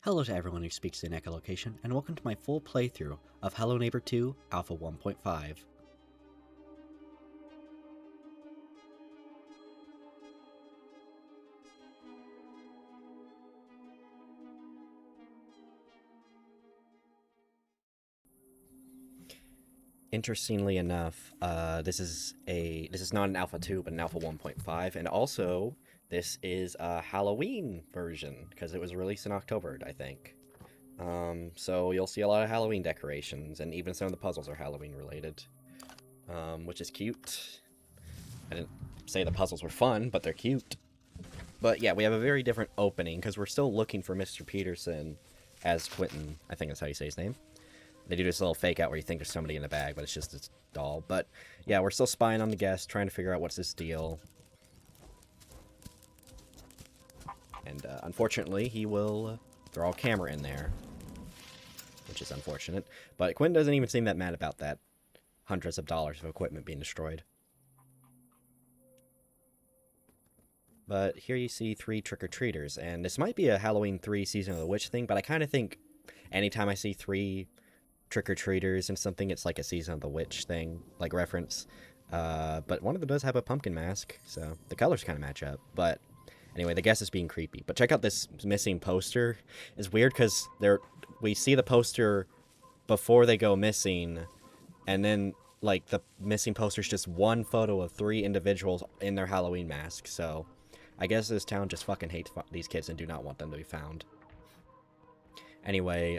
Hello to everyone who speaks in echolocation, and welcome to my full playthrough of Hello Neighbor 2 Alpha 1.5. Interestingly enough, this is not an Alpha 2, but an Alpha 1.5, and also this is a Halloween version because it was released in October, I think. So you'll see a lot of Halloween decorations, and even some of the puzzles are Halloween related, which is cute. I didn't say the puzzles were fun, but they're cute. But yeah, we have a very different opening because we're still looking for Mr. Peterson as Quentin. I think that's how you say his name. They do this little fake out where you think there's somebody in the bag, but it's just a doll. But yeah, we're still spying on the guest, trying to figure out what's this deal. And unfortunately, he will throw a camera in there, which is unfortunate. But Quentin doesn't even seem that mad about that. Hundreds of dollars of equipment being destroyed. But here you see 3 trick-or-treaters, and this might be a Halloween 3 Season of the Witch thing, but I kind of think anytime I see 3 trick-or-treaters and something, it's like a Season of the Witch thing, like reference. But one of them does have a pumpkin mask, so the colors kind of match up. But anyway, the guest is being creepy. But check out this missing poster. It's weird because we see the poster before they go missing, and then like the missing poster is just one photo of 3 individuals in their Halloween masks. So I guess this town just fucking hates these kids and do not want them to be found. Anyway,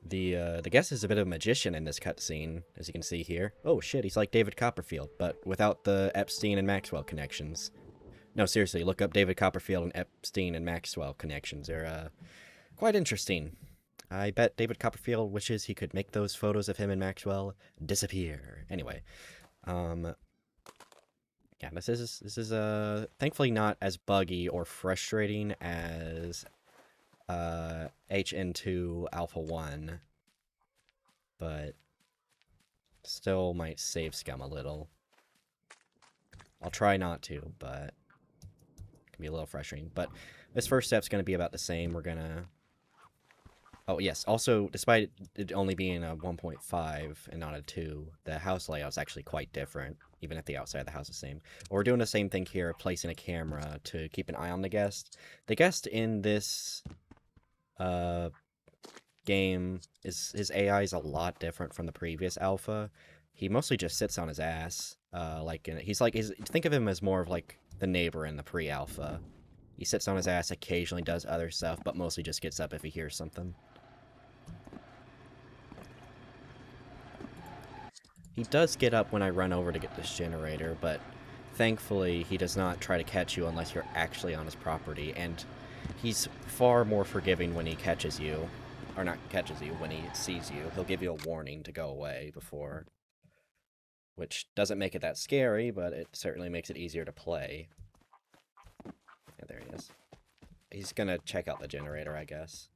the guest is a bit of a magician in this cutscene, as you can see here. Oh shit, he's like David Copperfield, but without the Epstein and Maxwell connections. No, seriously, look up David Copperfield and Epstein and Maxwell connections. They're quite interesting. I bet David Copperfield wishes he could make those photos of him and Maxwell disappear. Anyway, yeah, this is thankfully not as buggy or frustrating as HN2 Alpha 1, but still might save scum a little. I'll try not to, but it can be a little frustrating. But this first step's going to be about the same. We're going to... Oh, yes. Also, despite it only being a 1.5 and not a 2, the house layout's actually quite different, even if the outside of the house is the same. But we're doing the same thing here, placing a camera to keep an eye on the guest. The guest in this game, his AI is a lot different from the previous alpha. He mostly just sits on his ass. Think of him as more of like the neighbor in the pre-alpha. He sits on his ass, occasionally does other stuff, but mostly just gets up if he hears something. He does get up when I run over to get this generator, but thankfully he does not try to catch you unless you're actually on his property, and he's far more forgiving when he catches you. Or not catches you, when he sees you. He'll give you a warning to go away before. Which doesn't make it that scary, but it certainly makes it easier to play. Yeah, there he is. He's gonna check out the generator, I guess.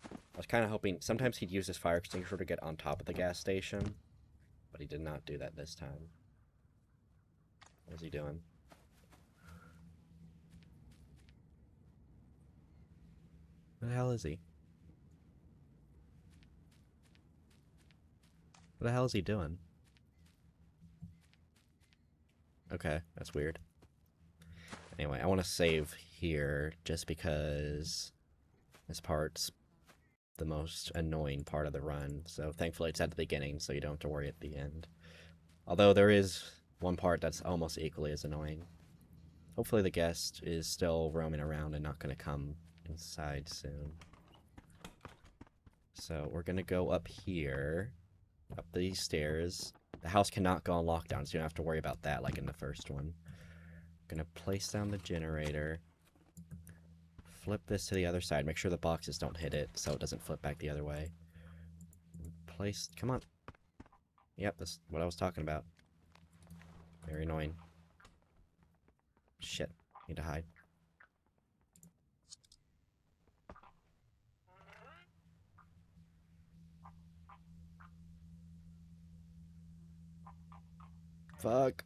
I was kind of hoping... Sometimes he'd use his fire extinguisher to get on top of the gas station, but he did not do that this time. What is he doing? What the hell is he? What the hell is he doing? Okay, that's weird. Anyway, I want to save here just because this part's the most annoying part of the run. So thankfully it's at the beginning, so you don't have to worry at the end. Although there is one part that's almost equally as annoying. Hopefully the guest is still roaming around and not going to come inside soon. So we're going to go up here, up these stairs. The house cannot go on lockdown, so you don't have to worry about that like in the first one. Gonna place down the generator. Flip this to the other side. Make sure the boxes don't hit it so it doesn't flip back the other way. Place... Come on. Yep, that's what I was talking about. Very annoying. Shit. Need to hide. Fuck.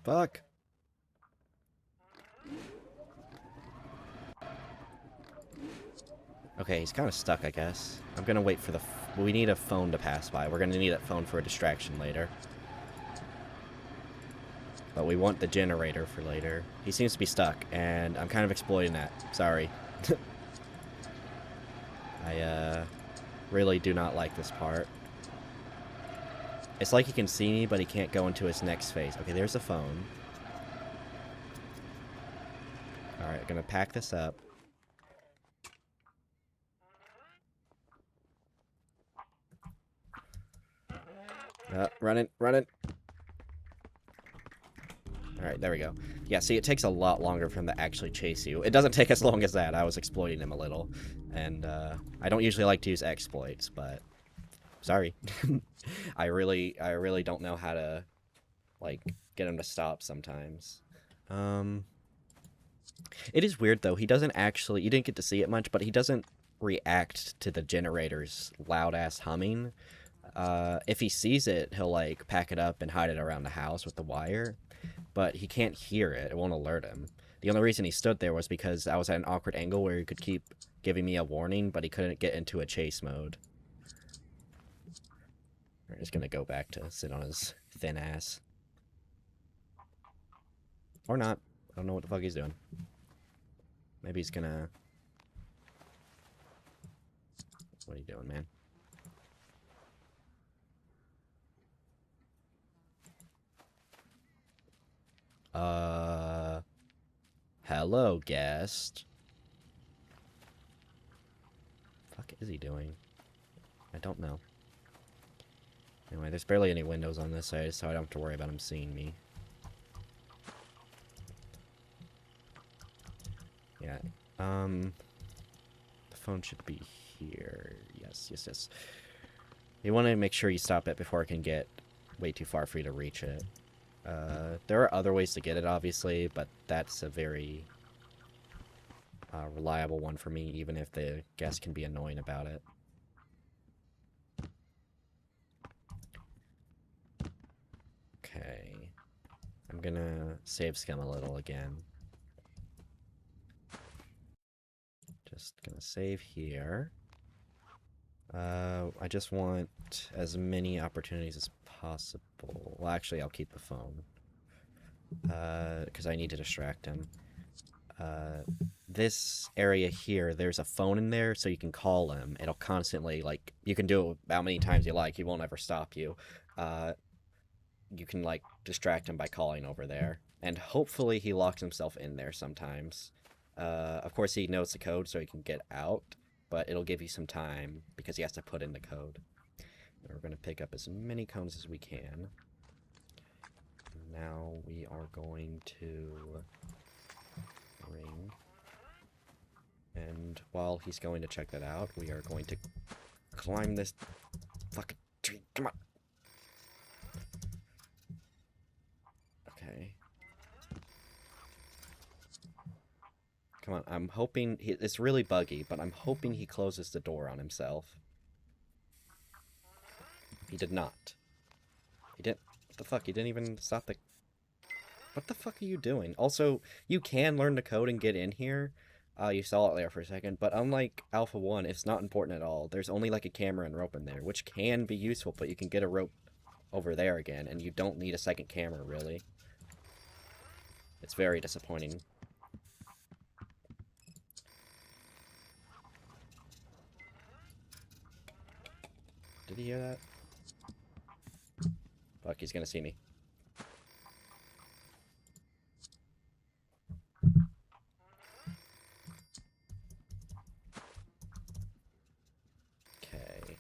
Fuck. Okay, he's kind of stuck, I guess. I'm gonna wait for the... we need a phone to pass by. We're gonna need that phone for a distraction later. But we want the generator for later. He seems to be stuck, and I'm kind of exploiting that. Sorry. I, really do not like this part. It's like he can see me, but he can't go into his next phase. Okay, there's a phone. Alright, gonna pack this up. Running. Alright, there we go. Yeah, see, it takes a lot longer for him to actually chase you. It doesn't take as long as that. I was exploiting him a little. And, I don't usually like to use exploits, but... sorry. I really don't know how to, like, get him to stop sometimes. It is weird, though. He doesn't actually... you didn't get to see it much, but he doesn't react to the generator's loud-ass humming. If he sees it, he'll, like, pack it up and hide it around the house with the wire. But he can't hear it. It won't alert him. The only reason he stood there was because I was at an awkward angle where he could keep giving me a warning, but he couldn't get into a chase mode. We're just gonna go back to sit on his thin ass. Or not. I don't know what the fuck he's doing. Maybe he's gonna... what are you doing, man? Hello, guest. Fuck is he doing? I don't know. Anyway, there's barely any windows on this side, so I don't have to worry about him seeing me. Yeah, the phone should be here. Yes. You want to make sure you stop it before it can get way too far for you to reach it. There are other ways to get it, obviously, but that's a very reliable one for me, even if the guest can be annoying about it. Okay. I'm gonna save scum a little again. Just gonna save here. I just want as many opportunities as possible. Well, actually, I'll keep the phone. Because I need to distract him. This area here, there's a phone in there, so you can call him. It'll constantly, like, you can do it how many times you like. He won't ever stop you. You can, like, distract him by calling over there. And hopefully he locks himself in there sometimes. Of course, he knows the code, so he can get out. But it'll give you some time, because he has to put in the code. And we're going to pick up as many cones as we can. Now we are going to ring. And while he's going to check that out, we are going to climb this fucking tree. Come on. Okay. Come on, I'm hoping... it's really buggy, but I'm hoping he closes the door on himself. He did not. He didn't... what the fuck? He didn't even stop the... what the fuck are you doing? Also, you can learn the code and get in here. You saw it there for a second, but unlike Alpha 1, it's not important at all. There's only like a camera and rope in there, which can be useful, but you can get a rope over there again, and you don't need a second camera, really. It's very disappointing. Did he hear that? Fuck, he's gonna see me. Okay.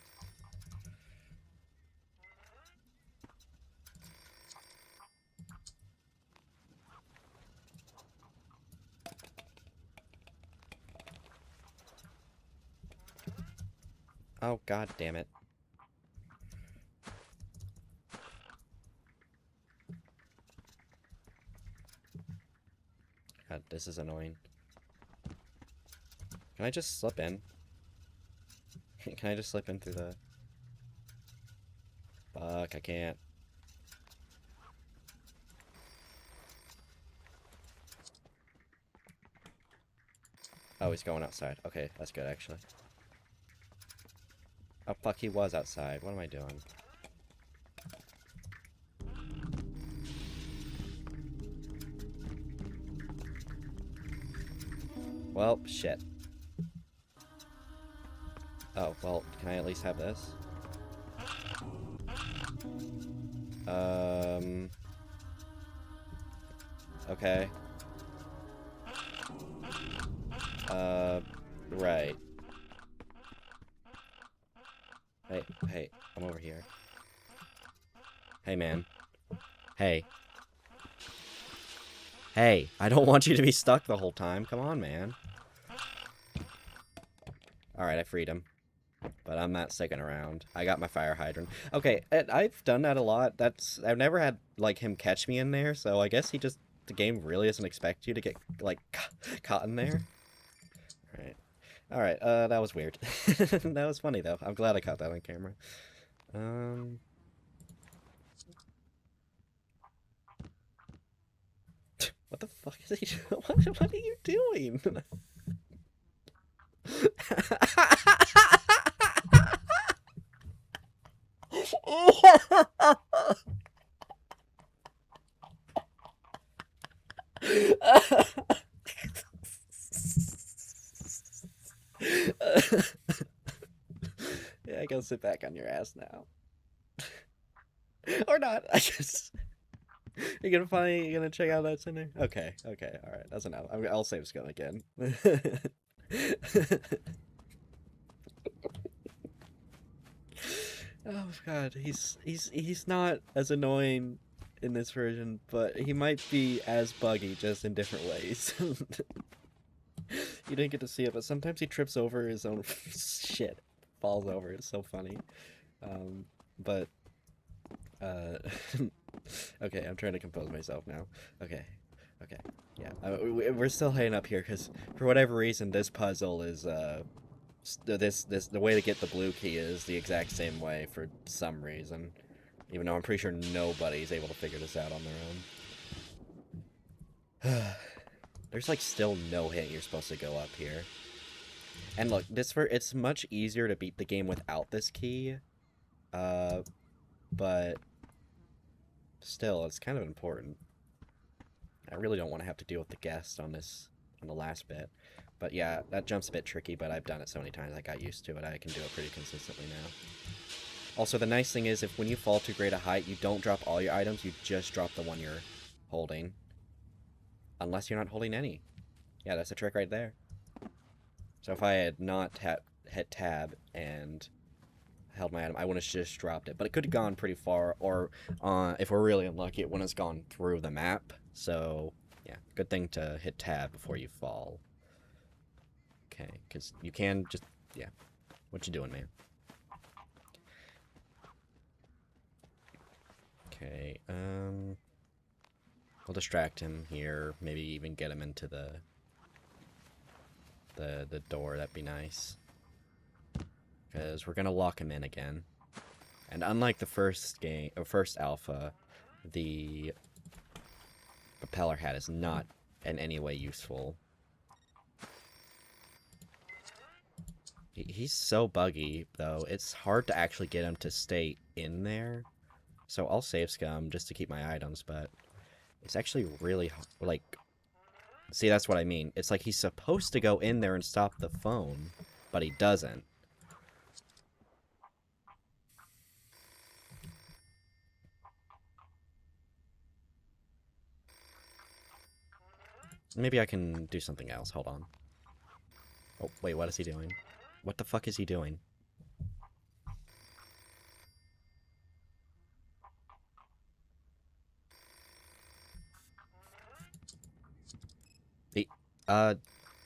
Oh, god damn it. God, this is annoying. Can I just slip in? Can I just slip in through the... fuck, I can't. Oh, he's going outside. Okay, that's good, actually. Oh, fuck, he was outside. What am I doing? Well, shit. Oh, well, can I at least have this? Okay. Right. Hey, I'm over here. Hey, man. Hey. Hey, I don't want you to be stuck the whole time. Come on, man. Alright, I freed him. But I'm not sticking around. I got my fire hydrant. Okay, I've done that a lot. I've never had, like, him catch me in there, so I guess the game really doesn't expect you to get, like, caught in there. Alright, that was weird. That was funny, though. I'm glad I caught that on camera. What the fuck is he doing? What are you doing? Yeah, go sit back on your ass now. Or not, I guess. You gonna check out that center? Okay, alright, that's enough. I'll save Scum again. Oh god, he's not as annoying in this version, but he might be as buggy, just in different ways. You didn't get to see it, but sometimes he trips over his own shit. Falls over, it's so funny. But okay, I'm trying to compose myself now. Okay, yeah. We're still hanging up here, because for whatever reason, this puzzle is, the way to get the blue key is the exact same way for some reason. Even though I'm pretty sure nobody's able to figure this out on their own. There's, like, still no hint you're supposed to go up here. And look, it's much easier to beat the game without this key. But still, it's kind of important. I really don't want to have to deal with the guest on the last bit. But yeah, that jump's a bit tricky, but I've done it so many times I got used to it. I can do it pretty consistently now. Also, the nice thing is, if when you fall too great a height, you don't drop all your items, you just drop the one you're holding. Unless you're not holding any. Yeah, that's a trick right there. So if I had not hit tab and held my item, I would have just dropped it. But it could have gone pretty far, or if we're really unlucky, it wouldn't have gone through the map. So, yeah, good thing to hit tab before you fall. Okay, because you can just, yeah. What you doing, man? Okay, we'll distract him here. Maybe even get him into the door. That'd be nice. Because we're gonna lock him in again. And unlike the first game, or first alpha, the propeller hat is not in any way useful. He's so buggy, though. It's hard to actually get him to stay in there. So I'll save Scum just to keep my items, but it's actually really, like... See, that's what I mean. It's like he's supposed to go in there and stop the phone, but he doesn't. Maybe I can do something else. Hold on. Oh, wait, what is he doing? What the fuck is he doing?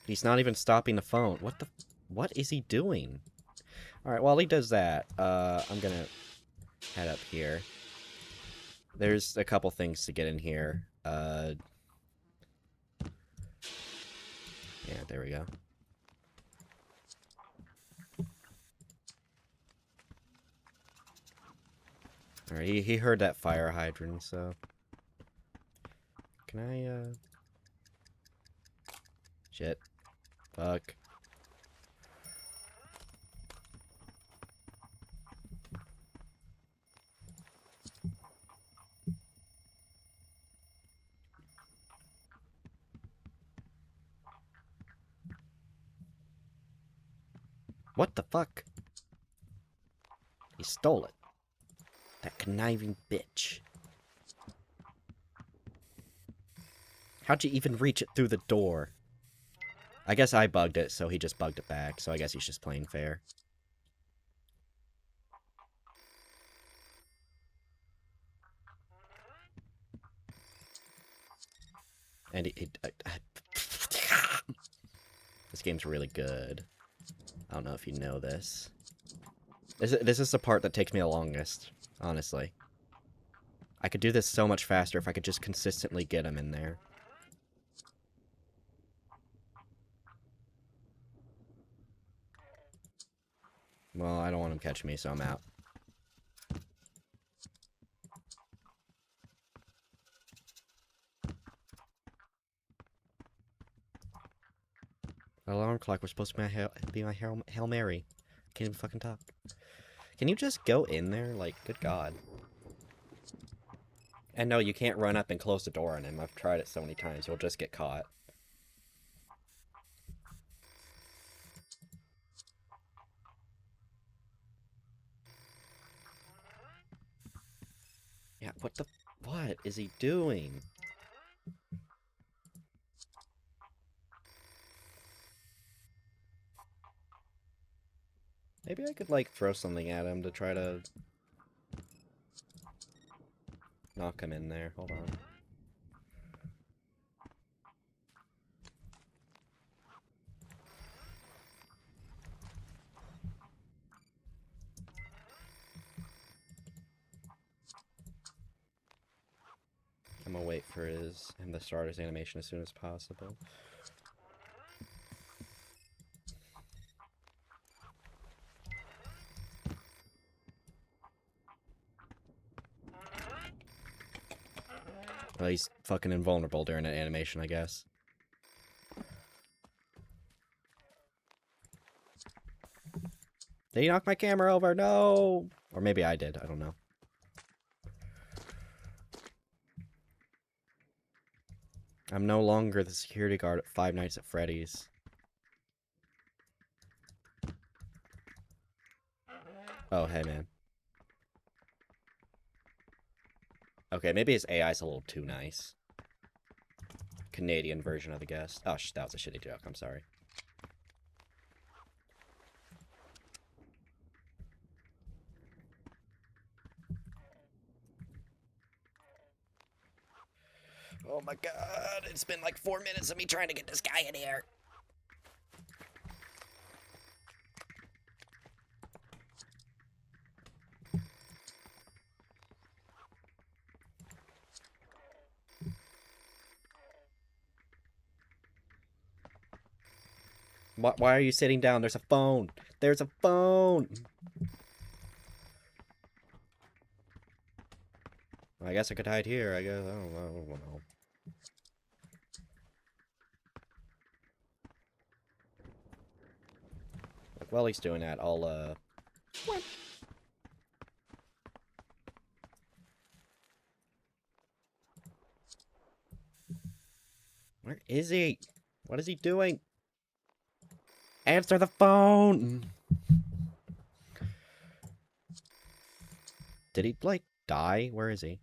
He's not even stopping the phone. What is he doing? Alright, while he does that, I'm gonna head up here. There's a couple things to get in here. Yeah, there we go. Alright, he heard that fire hydrant, so... Can I, Shit. Fuck. What the fuck? He stole it. That conniving bitch. How'd you even reach it through the door? I guess I bugged it, so he just bugged it back, so I guess he's just playing fair. And this game's really good. I don't know if you know this. This is the part that takes me the longest, honestly. I could do this so much faster if I could just consistently get him in there. Well, I don't want him catching me, so I'm out. Alarm clock was supposed to be my Hail Mary. Can't even fucking talk. Can you just go in there? Like, good God. And no, you can't run up and close the door on him. I've tried it so many times. You'll just get caught. Yeah, what is he doing? Maybe I could, like, throw something at him to try to knock him in there. Hold on. I'm gonna wait for him to start his animation as soon as possible. Well, he's fucking invulnerable during that animation, I guess. Did he knock my camera over? No! Or maybe I did, I don't know. I'm no longer the security guard at Five Nights at Freddy's. Oh, hey, man. Okay, maybe his AI's a little too nice. Canadian version of the guest. Oh, that was a shitty joke, I'm sorry. Oh my god, it's been like 4 minutes of me trying to get this guy in here. Why are you sitting down? There's a phone. There's a phone. I guess I could hide here. I guess. I don't know. Like, while he's doing that, I'll, Where is he? What is he doing? Answer the phone! Did he, like, die? Where is he?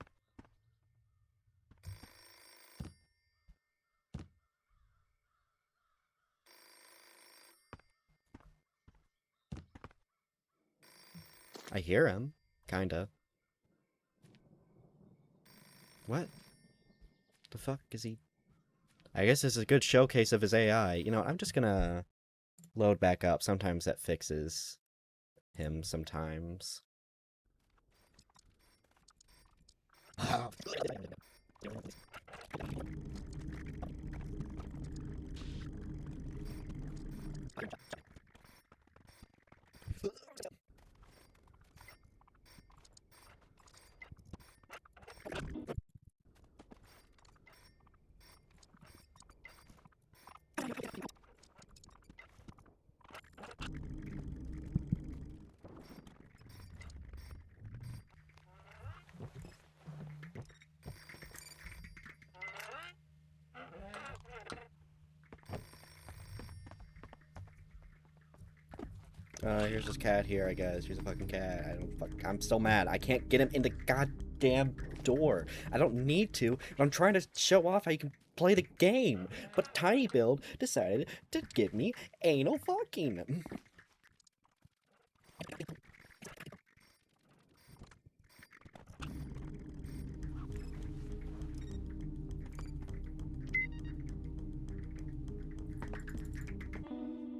I hear him. Kinda. What? The fuck is he? I guess this is a good showcase of his AI. You know, I'm just gonna load back up. Sometimes that fixes him sometimes. Here's this cat here, I guess. Here's a fucking cat. I'm still mad. I can't get him in the goddamn door. I don't need to, but I'm trying to show off how you can play the game. But TinyBuild decided to give me anal fucking.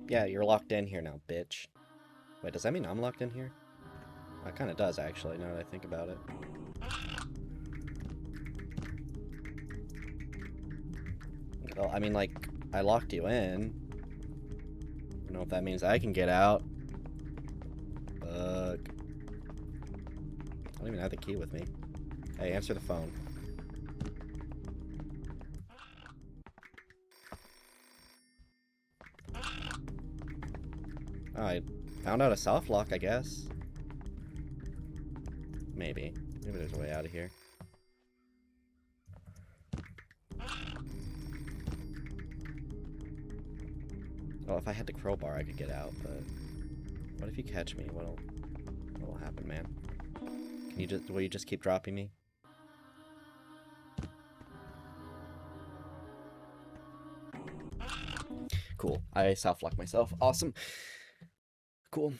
Yeah, you're locked in here now, bitch. Wait, does that mean I'm locked in here? It kind of does, actually, now that I think about it. Well, I mean, like, I locked you in. I don't know if that means I can get out. Fuck. I don't even have the key with me. Hey, answer the phone. Oh, I found out a soft lock, I guess. Maybe. Maybe there's a way out of here. Well, if I had the crowbar, I could get out, but... What if you catch me? What'll happen, man? Will you just keep dropping me? Cool. I soft-locked myself. Awesome. Cool.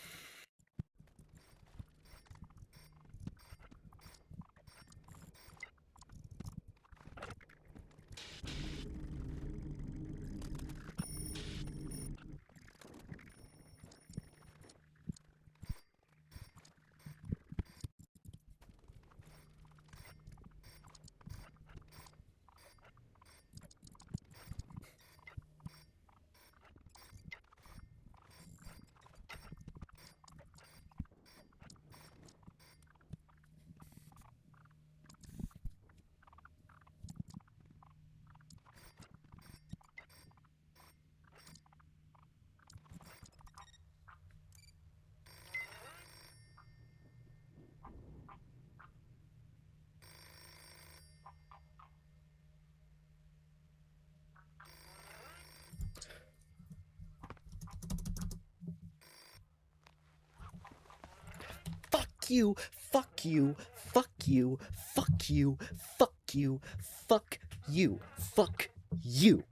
Fuck you, fuck you, fuck you, fuck you, fuck you, fuck you, fuck you,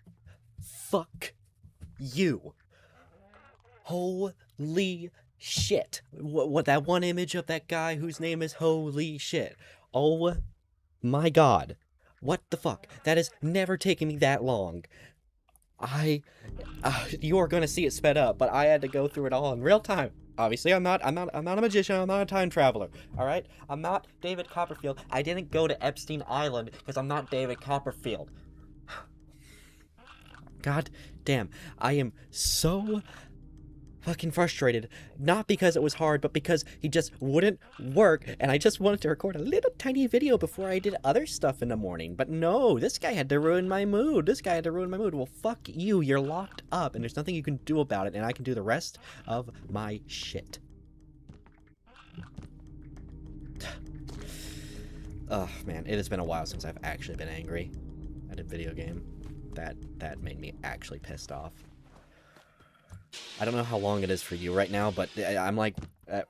fuck you. Holy shit. What that one image of that guy whose name is holy shit. Oh my god. What the fuck? That has never taken me that long. You are gonna see it sped up, but I had to go through it all in real time. Obviously, I'm not a magician. I'm not a time traveler. All right, I'm not David Copperfield. I didn't go to Epstein Island because I'm not David Copperfield. God damn, I am so fucking frustrated. Not because it was hard, but because he just wouldn't work, and I just wanted to record a little tiny video before I did other stuff in the morning. But no, this guy had to ruin my mood. This guy had to ruin my mood. Well, fuck you. You're locked up, and there's nothing you can do about it, and I can do the rest of my shit. Oh, man, it has been a while since I've actually been angry at a video game. That made me actually pissed off. I don't know how long it is for you right now, but I'm like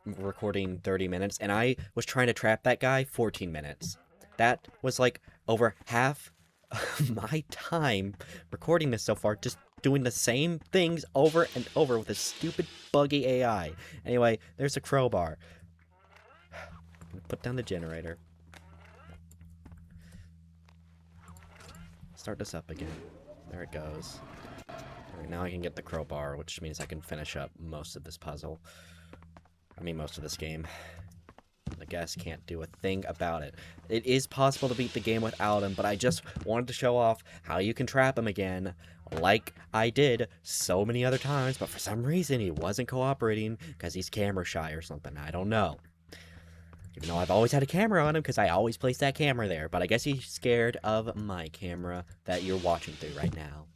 recording 30 minutes, and I was trying to trap that guy 14 minutes. That was like over half of my time recording this so far, just doing the same things over and over with this stupid buggy AI. Anyway, there's a crowbar. Put down the generator. Start this up again. There it goes. Alright, now I can get the crowbar, which means I can finish up most of this puzzle. I mean, most of this game. The guest can't do a thing about it. It is possible to beat the game without him, but I just wanted to show off how you can trap him again, like I did so many other times, but for some reason he wasn't cooperating because he's camera shy or something. I don't know. Even though I've always had a camera on him because I always place that camera there, but I guess he's scared of my camera that you're watching through right now.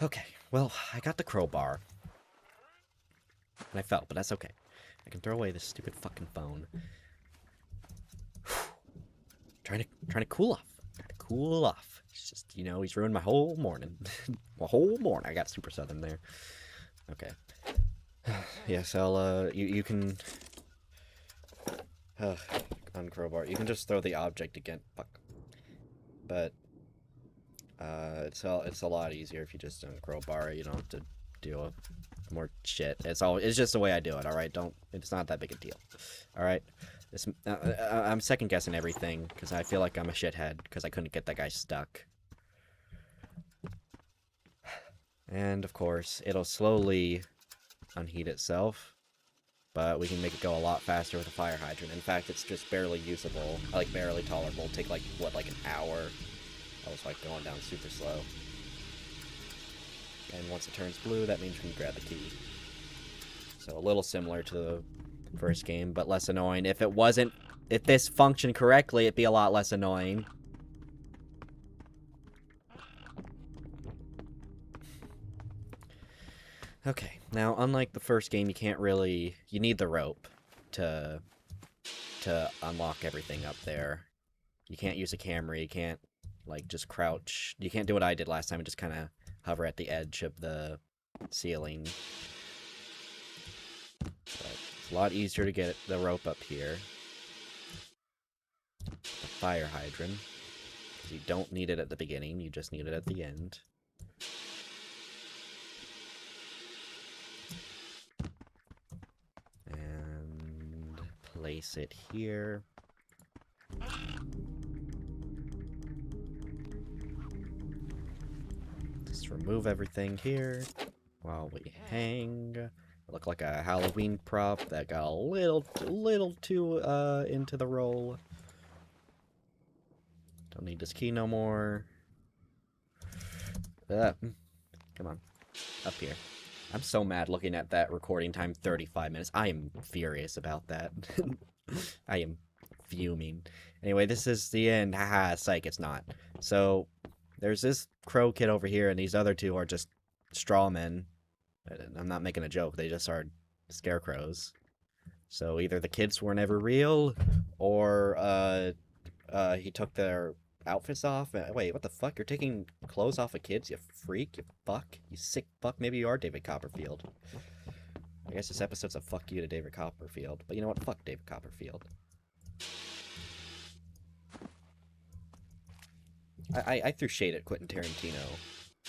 Okay, well, I got the crowbar. And I fell, but that's okay. I can throw away this stupid fucking phone. Trying to cool off. Trying to cool off. It's just, you know, he's ruined my whole morning. My whole morning. I got super southern there. Okay. Yes, I'll, you can... on crowbar. You can just throw the object again. Fuck. But, it's a lot easier if you just don't crowbar it. You don't have to deal with more shit. It's just the way I do it, alright? It's not that big a deal. Alright? I'm second guessing everything, because I feel like I'm a shithead, because I couldn't get that guy stuck. And, of course, it'll slowly unheat itself, but we can make it go a lot faster with a fire hydrant. In fact, it's just barely usable, like, barely tolerable. It'll take, like, what, like an hour? I was, like, going down super slow. And once it turns blue, that means we can grab the key. So, a little similar to the first game, but less annoying. If this functioned correctly, it'd be a lot less annoying. Okay, now unlike the first game, you need the rope to unlock everything up there. You can't use a camera, you can't, like, just crouch. You can't do what I did last time and just kind of hover at the edge of the ceiling. But it's a lot easier to get the rope up here. The fire hydrant. You don't need it at the beginning, you just need it at the end. And place it here. Just remove everything here while we hang. Look like a Halloween prop that got a little too into the role. Don't need this key no more. Come on, up here. I'm so mad looking at that recording time, 35 minutes. I am furious about that. I am fuming. Anyway, this is the end. Haha, psych, it's not. So, there's this crow kid over here, and these other two are just straw men. I'm not making a joke, they just are scarecrows. So either the kids were never real, or he took their outfits off. Wait, what the fuck? You're taking clothes off of kids, you freak, you fuck, you sick fuck. Maybe you are David Copperfield. I guess this episode's a fuck you to David Copperfield. But you know what? Fuck David Copperfield. I threw shade at Quentin Tarantino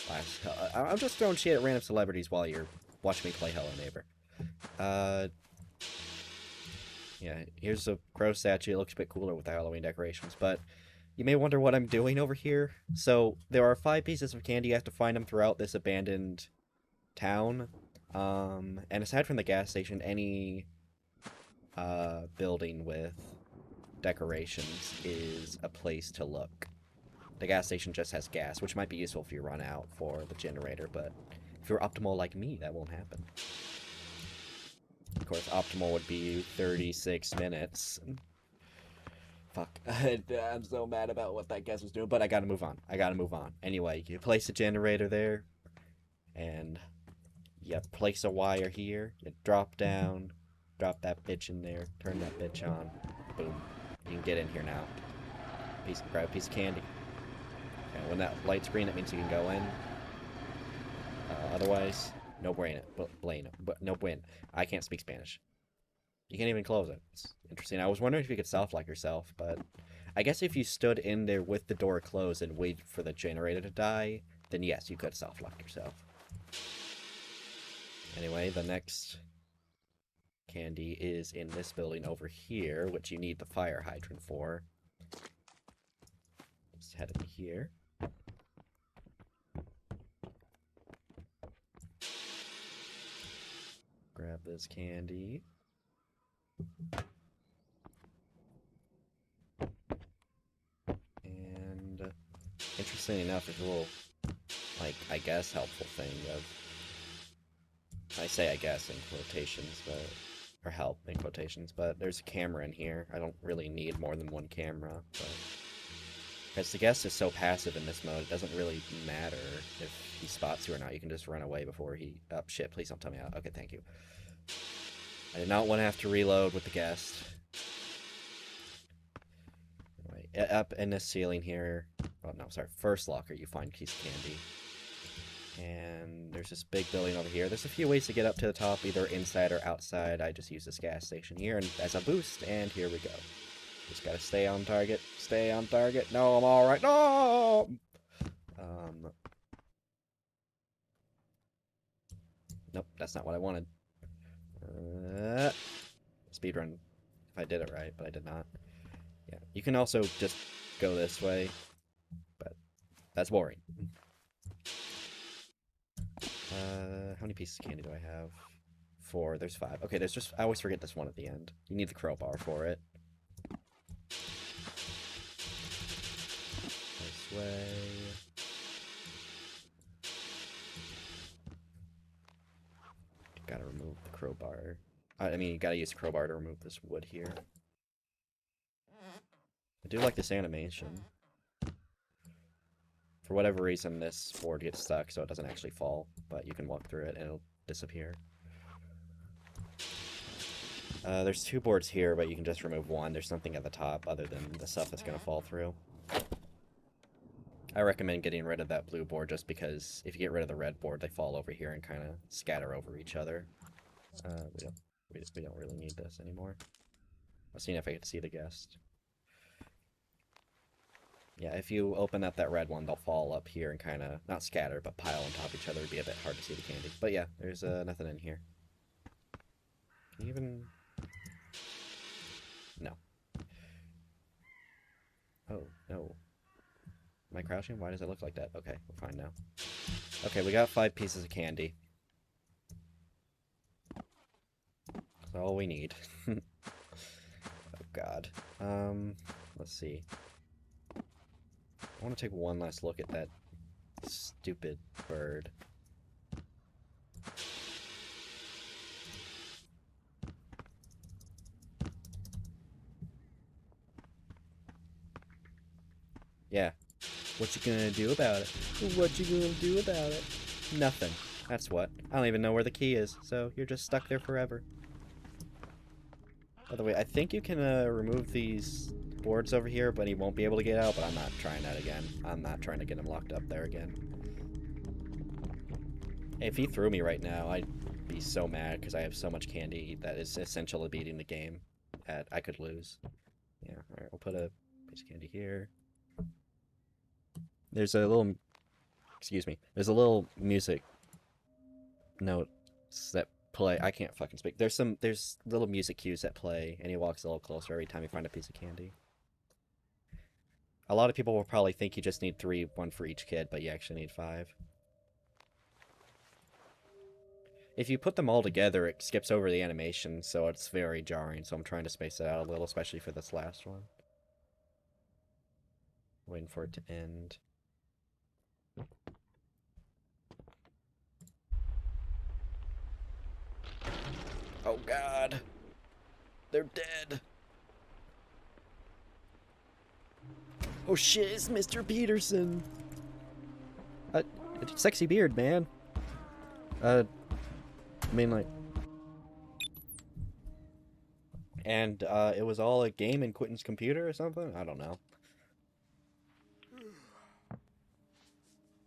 last. I'm just throwing shade at random celebrities while you're watching me play Hello Neighbor. Yeah, here's a crow statue. It looks a bit cooler with the Halloween decorations, but you may wonder what I'm doing over here. So, there are 5 pieces of candy. You have to find them throughout this abandoned town. And aside from the gas station, any building with decorations is a place to look. The gas station just has gas, which might be useful if you run out for the generator, but if you're optimal like me, that won't happen. Of course, optimal would be 36 minutes. Fuck. I'm so mad about what that guess was doing, but I gotta move on. Anyway, you place a generator there, and you place a wire here, you drop down, drop that bitch in there, turn that bitch on, boom. You can get in here now. Grab a piece of candy. And when that light's green, it means you can go in. Otherwise, no bueno. No bueno. I can't speak Spanish. You can't even close it. It's interesting. I was wondering if you could soft lock yourself, but I guess if you stood in there with the door closed and waited for the generator to die, then yes, you could soft lock yourself. Anyway, the next candy is in this building over here, which you need the fire hydrant for. Just head in here. Grab this candy. And interesting enough, there's a little, like, I guess helpful thing of, I say I guess in quotations, but, or help in quotations, but there's a camera in here. I don't really need more than one camera, but because the guest is so passive in this mode, it doesn't really matter if he spots you or not. You can just run away before he... Oh, shit, please don't tell me out. Okay, thank you. I did not want to have to reload with the guest. Anyway, up in this ceiling here... Oh, no, sorry. First locker, you find piece of candy. And there's this big building over here. There's a few ways to get up to the top, either inside or outside. I just use this gas station here and as a boost, and here we go. Just gotta stay on target. Stay on target. No, I'm alright. No! Nope, that's not what I wanted. Speedrun, if I did it right, but I did not. Yeah, you can also just go this way, but that's boring. How many pieces of candy do I have? 4. There's 5. Okay, there's just... I always forget this one at the end. You need the crowbar for it. This way. Gotta remove the crowbar. I mean, you gotta use the crowbar to remove this wood here. I do like this animation. For whatever reason, this board gets stuck, so it doesn't actually fall, but you can walk through it and it'll disappear. There's 2 boards here, but you can just remove one. There's nothing at the top other than the stuff that's going to fall through. I recommend getting rid of that blue board just because if you get rid of the red board, they fall over here and kind of scatter over each other. We don't really need this anymore. I was seeing if I could see the guest. Yeah, if you open up that red one, they'll fall up here and kind of, not scatter, but pile on top of each other. It'd be a bit hard to see the candy. But yeah, there's nothing in here. Can you even... No. Oh, no. Am I crouching? Why does it look like that? Okay, we're fine now. Okay, we got 5 pieces of candy. That's all we need. Oh, God. Let's see. I want to take one last look at that stupid bird. Yeah. What you gonna do about it? What you gonna do about it? Nothing. That's what. I don't even know where the key is, so you're just stuck there forever. By the way, I think you can remove these boards over here, but he won't be able to get out, but I'm not trying that again. I'm not trying to get him locked up there again. If he threw me right now, I'd be so mad because I have so much candy that is essential to beating the game. I could lose. Yeah, alright, we'll put a piece of candy here. There's a little... Excuse me. There's a little music notes that play. I can't fucking speak. There's little music cues that play, and he walks a little closer every time you find a piece of candy. A lot of people will probably think you just need 3, 1 for each kid, but you actually need 5. If you put them all together, it skips over the animation, so it's very jarring, so I'm trying to space it out a little, especially for this last one. Waiting for it to end. Oh God. They're dead. Oh shit, it's Mr. Peterson. Sexy beard, man. I mean, like... And, it was all a game in Quentin's computer or something? I don't know.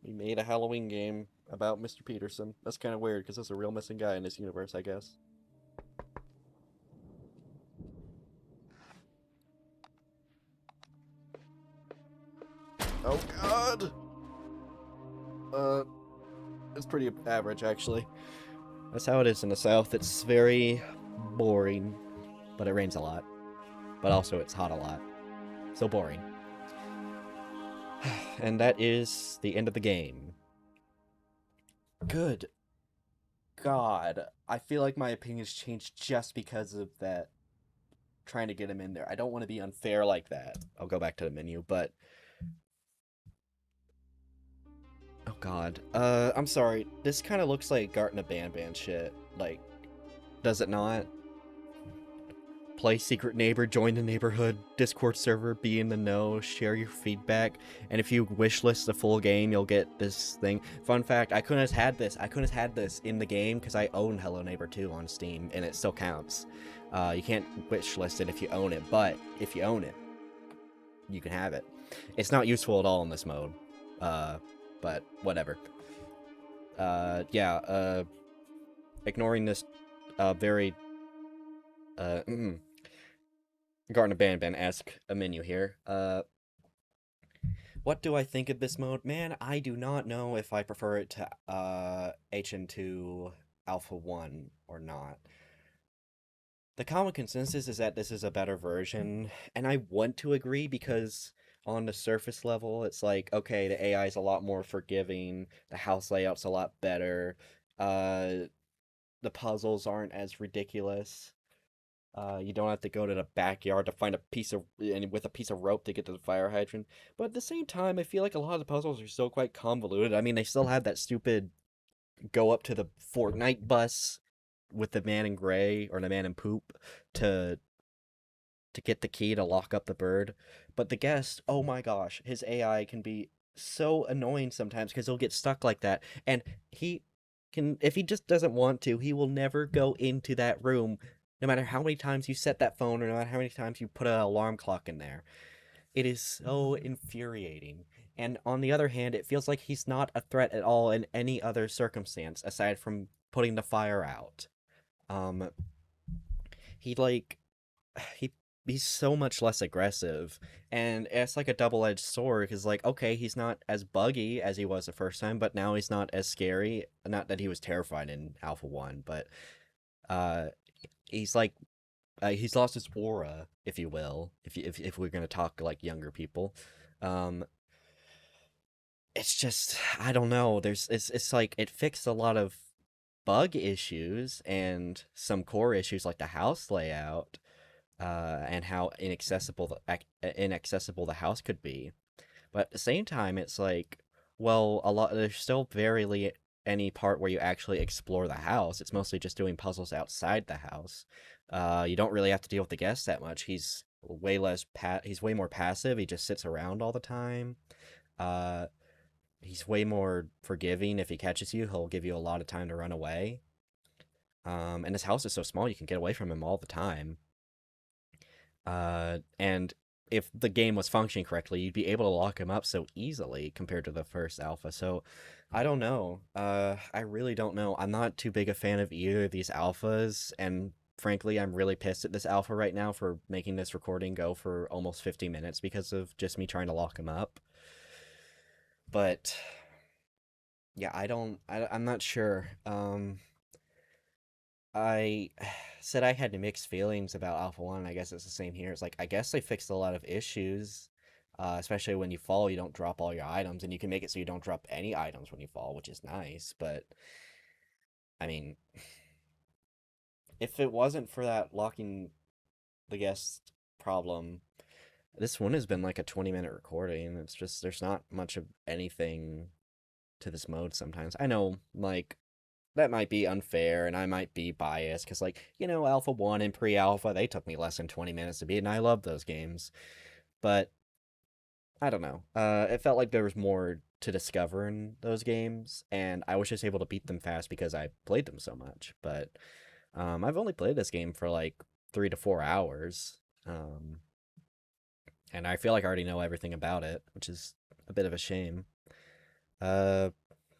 We made a Halloween game about Mr. Peterson. That's kind of weird, because there's a real missing guy in this universe, I guess. Oh God! It's pretty average, actually. That's how it is in the South. It's very boring, but it rains a lot. But also, it's hot a lot. So boring. And that is the end of the game. Good God. I feel like my opinion's changed just because of that. Trying to get him in there. I don't want to be unfair like that. I'll go back to the menu, but... Oh God. I'm sorry. This kind of looks like Gart in a Band shit. Like, does it not? Play secret neighbor, join the neighborhood, Discord server, be in the know, share your feedback, and if you wishlist the full game, you'll get this thing. Fun fact, I couldn't have had this. I couldn't have had this in the game because I own Hello Neighbor 2 on Steam, and it still counts. You can't wishlist it if you own it, but if you own it, you can have it. It's not useful at all in this mode, but whatever. Yeah, ignoring this, very, uh, Garden Banban-esque a menu here. What do I think of this mode? Man, I do not know if I prefer it to, HN2 Alpha 1 or not. The common consensus is that this is a better version, and I want to agree because on the surface level, it's like, okay, the AI is a lot more forgiving, the house layout's a lot better, uh, the puzzles aren't as ridiculous. You don't have to go to the backyard to find a piece of and with a piece of rope to get to the fire hydrant. But at the same time, I feel like a lot of the puzzles are still quite convoluted. I mean, they still have that stupid go up to the Fortnite bus with the man in gray or the man in poop to get the key to lock up the bird. But the guest, oh my gosh, his AI can be so annoying sometimes because he'll get stuck like that. And he can, if he just doesn't want to, he will never go into that room, no matter how many times you set that phone or no matter how many times you put an alarm clock in there. It is so infuriating. And on the other hand, it feels like he's not a threat at all in any other circumstance aside from putting the fire out. Um, he like he he's so much less aggressive, and it's like a double-edged sword because like okay, he's not as buggy as he was the first time, but now he's not as scary. Not that he was terrified in Alpha 1, but uh he's like he's lost his aura, if you will, if we're gonna talk like younger people. um it's just, I don't know, it's like it fixed a lot of bug issues and some core issues like the house layout, and how inaccessible the house could be. But at the same time, it's like, well, there's still any part where you actually explore the house. It's mostly just doing puzzles outside the house. You don't really have to deal with the guests that much. He's way more passive. He just sits around all the time. Uh, he's way more forgiving. If he catches you, he'll give you a lot of time to run away. And his house is so small, you can get away from him all the time. And if the game was functioning correctly, you'd be able to lock him up so easily compared to the first alpha. So I don't know. I really don't know. I'm not too big a fan of either of these alphas, and frankly, I'm really pissed at this alpha right now for making this recording go for almost 50 minutes because of just me trying to lock him up. But yeah, I'm not sure. I said I had mixed feelings about Alpha 1. I guess it's the same here. It's like, I guess they fixed a lot of issues, especially when you fall, you don't drop all your items, and you can make it so you don't drop any items when you fall, which is nice. But, I mean, if it wasn't for that locking the guest problem, this one has been like a 20-minute recording. It's just, there's not much of anything to this mode sometimes. I know, like, that might be unfair and I might be biased because, like, Alpha 1 and pre Alpha, they took me less than 20 minutes to beat, and I love those games. But I don't know. It felt like there was more to discover in those games, and I was just able to beat them fast because I played them so much. But I've only played this game for like 3 to 4 hours, and I feel like I already know everything about it, which is a bit of a shame. Uh,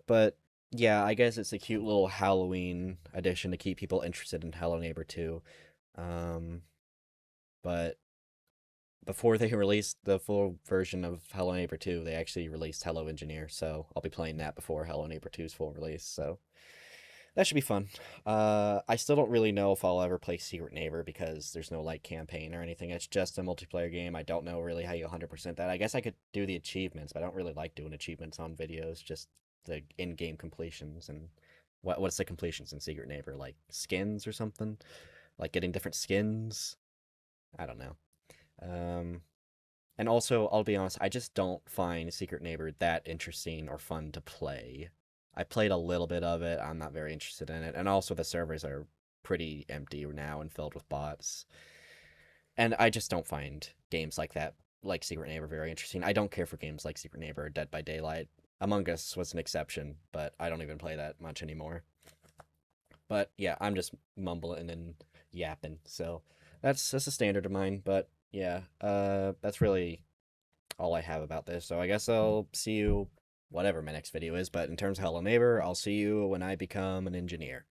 but yeah, I guess it's a cute little Halloween addition to keep people interested in Hello Neighbor 2. Um, but before they released the full version of Hello Neighbor 2, they actually released Hello Engineer, so I'll be playing that before Hello Neighbor 2's full release, so that should be fun. I still don't really know if I'll ever play Secret Neighbor because there's no like campaign or anything. It's just a multiplayer game. I don't know really how you 100% that. I guess I could do the achievements, but I don't really like doing achievements on videos, just the in-game completions. And what's the completions in Secret Neighbor? Like skins or something? Like getting different skins? I don't know. Um, and also, I'll be honest, I just don't find Secret Neighbor that interesting or fun to play. I played a little bit of it. I'm not very interested in it. And also, the servers are pretty empty now and filled with bots. And I just don't find games like that, like Secret Neighbor, very interesting. I don't care for games like Secret Neighbor or Dead by Daylight. Among Us was an exception, but I don't even play that much anymore. But yeah, I'm just mumbling and yapping. So that's a standard of mine. But yeah, that's really all I have about this. So I guess I'll see you whatever my next video is. But in terms of Hello Neighbor, I'll see you when I become an engineer.